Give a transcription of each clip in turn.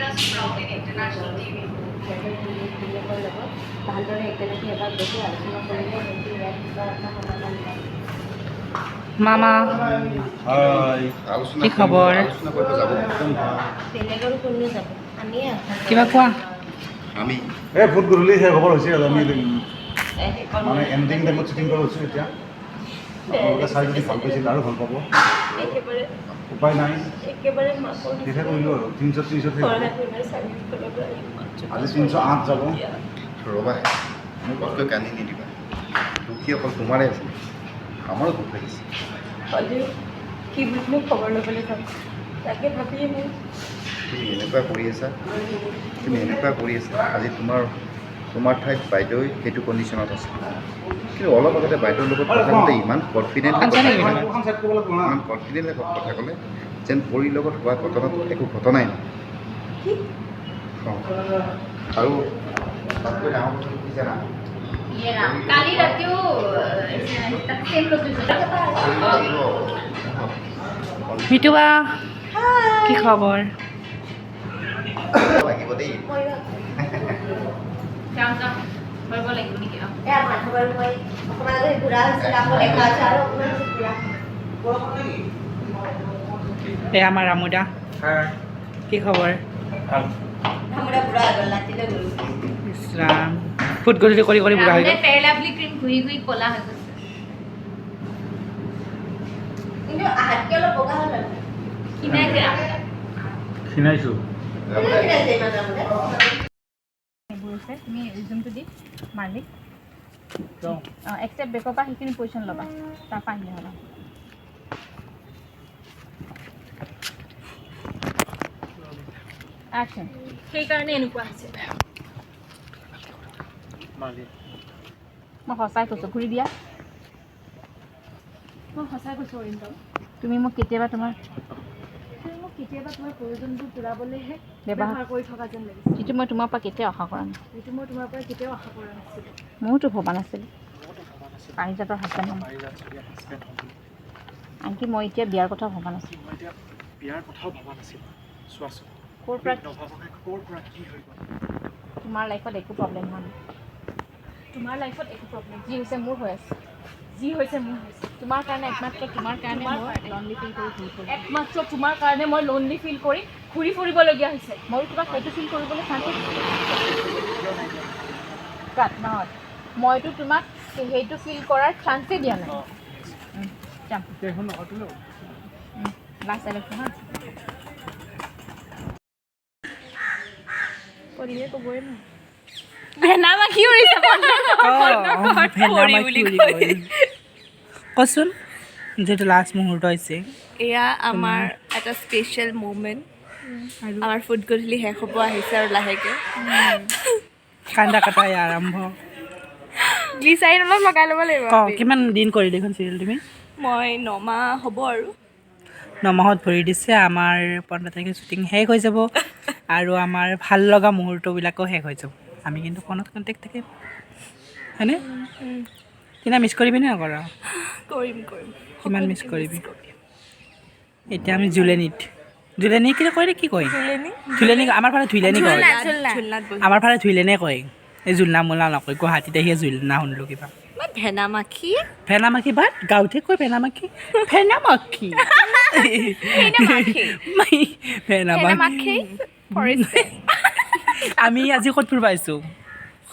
us proud in international TV. মামা কি খবৰ কিবা কোৱা আমি এই ফুট গধূলি শেষ খবৰ হৈছে আৰু আমি মানে এণ্ডিং টাইমত শ্বুটিং কৰা হৈছোঁ এতিয়া আপোনালোকে চাই যদি ভাল পাইছিল আৰু ভাল পাব উপায় নাই শেষে কৰিলোঁ আৰু 330 আজি 308 যাব ৰ'বা মোক অতকৈ কান্দি নিদিবা দুখী অকল তোমাৰে আছিল আমাৰো দুখ লাগিছে কি বুলিনো খবৰ ল'বলৈ যাম তাকে ভাবিয়ে মোৰ তুমি এনেকুৱা কৰি আছা আজি তোমাৰ ঠাইত বাইদেউই সেইটো কণ্ডিশ্যনত আছে কিন্তু অলপ আগতে বাইদেউৰ লগত কথা ক'লে ইমান কনফিডেণ্টলি কথা ক'লে যেন পৰিৰ লগত হোৱা ঘটনাত একো ঘটনাই নাই আৰু তাতকৈ ডাঙৰ কথা কি জানা কালি ৰাতিও মিতুবা কি খবৰ লাগিব দেই কৰিব লাগিব নেকি এই আমাৰ ৰামুদা কি খবৰ ইছৰাম ফুট গধূলি কৰি বুঢ়া হৈ গ'ল ফেয়াৰ লাভলি ক্ৰীম ঘঁহি ঘঁহি ক'লা হৈ গৈছে কিন্তু আহাতকে অলপ বগা হ'ল আৰু খিনাইছোঁ তুমি জুমটো দি মাৰি এক্সেপ্ট বেকৰ পৰা সেইখিনি পজিশ্যন ল'বা তাৰপৰা আহিলে হ'বা একশ্যন সেইকাৰণে এনেকুৱা হৈছে মই সঁচাই কৈছোঁ ঘূৰি দিয়া মই সঁচাই কৈছোঁ অৰিন্দম তুমি মোক কেতিয়াবা তোমাৰ প্ৰয়োজনবোৰ পূৰাবলৈহে ব্যৱহাৰ কৰি থকা যেন লাগিছে যিটো মই তোমাৰ পৰা কেতিয়াও আশা কৰা নাই ময়োতো ভবা নাছিলোঁ পাৰিজাতৰ হাজবেণ্ড হ'ম আনকি মই এতিয়া বিয়াৰ কথা ভবা নাছিলোঁ ক'ৰ পৰা তোমাৰ লাইফত একো প্ৰব্লেম হোৱা নাই তোমাৰ লাইফত একো প্ৰব্লেম যি হৈছে মোৰ হৈ আছে তোমাৰ কাৰণে একমাত্ৰ তোমাৰ কাৰণে মই লনলি ফিল কৰি ঘূৰি ফুৰিবলগীয়া হৈছে ময়ো তোমাক সেইটো ফিল কৰিবলৈ চান্স নহয় মইতো তোমাক সেইটো ফিল কৰাৰ চান্সেই দিয়া নাই যাম লাষ্ট ইলেকশ্যন হা কৰিয়ে ক'বই নহয় ভেনামাখি উৰিছে কচোন যিহেতু লাষ্ট মুহূৰ্ত হৈছে এয়া আমাৰ এটা স্পেচিয়েল মুমেণ্ট আমাৰ ফুড গধূলি শেষ হ'ব আহিছে আৰু লাহেকৈ কান্দা কাটাই আৰম্ভ গ্লিচাৰিন অলপ লগাই ল'ব লাগিব কিমান দিন কৰি দেখোন চিৰিয়েল তুমি মই 9 মাহ হ'ব আৰু 9 মাহত ভৰি দিছে আমাৰ 15 তাৰিখে শ্বুটিং শেষ হৈ যাব আৰু আমাৰ ভাল লগা মুহূৰ্তবিলাকো শেষ হৈ যাব আমি কিন্তু ফোনত কণ্টেক্ট থাকিম হয়নে কিনা মিছ কৰিবি নে নকৰ কৰিম কিমান মিছ কৰিবি এতিয়া আমি জুলেনি কিন্তু কয় কি কয় ধুলেনি আমাৰ ফালে ধুইলেনি কয় আমাৰ ফালে ধুইলেনে কয় এই জোলনা মোলনা নকয় গুৱাহাটীত আহিয়ে জোলনা শুনিলোঁ কিবা ভেনামাখি বাট গাঁৱতে কয় ভেনামাখি আমি আজি ক'ত ফুৰিব আহিছোঁ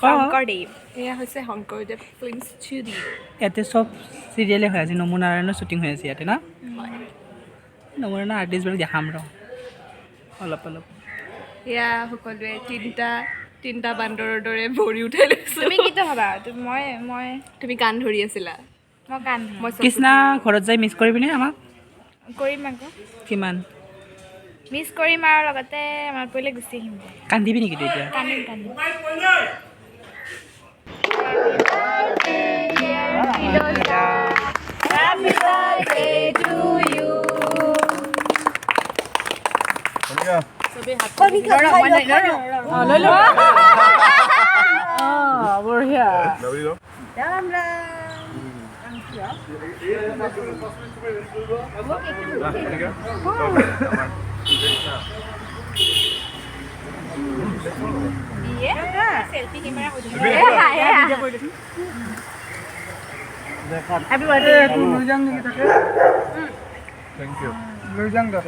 শংকৰদেৱ এয়া হৈছে শংকৰদেৱ ফিল্ম ষ্টুডিঅ' ইয়াতে চব চিৰিয়েলে হৈ আছে নমুনাৰায়ণৰ শ্বুটিং হৈ আছে ইয়াতে না নমুনাৰায়ণৰ আৰ্টিষ্টবিলাক দেখাম ৰ অলপ এয়া সকলোৱে তিনিটা বান্দৰৰ দৰে ভৰি উঠাই লৈছোঁ তুমি কিটো ভাবা তুমি গান ধৰি আছিলা মই গান কৃষ্ণা ঘৰত যাই মিছ কৰিবিনে আমাক কৰিম আকৌ কিমান মিছ কৰিম আৰু লগতে আমাৰ পৰিলে গুচি আহিম কান্দিবি নেকি তই এতিয়া কান্দিম Happy birthday to you. বঢ়িয়া হেপী বাৰ্থডে লৈ যাম নেকি তাকে থেংক ইউ লৈ যাম দে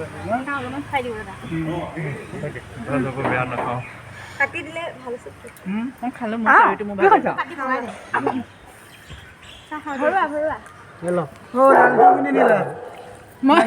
বেয়া নাখাওঁ কাটি দিলে ভাল আছিল মই খালোঁ মই চৰিটো মোবাইল ভৰোৱা মই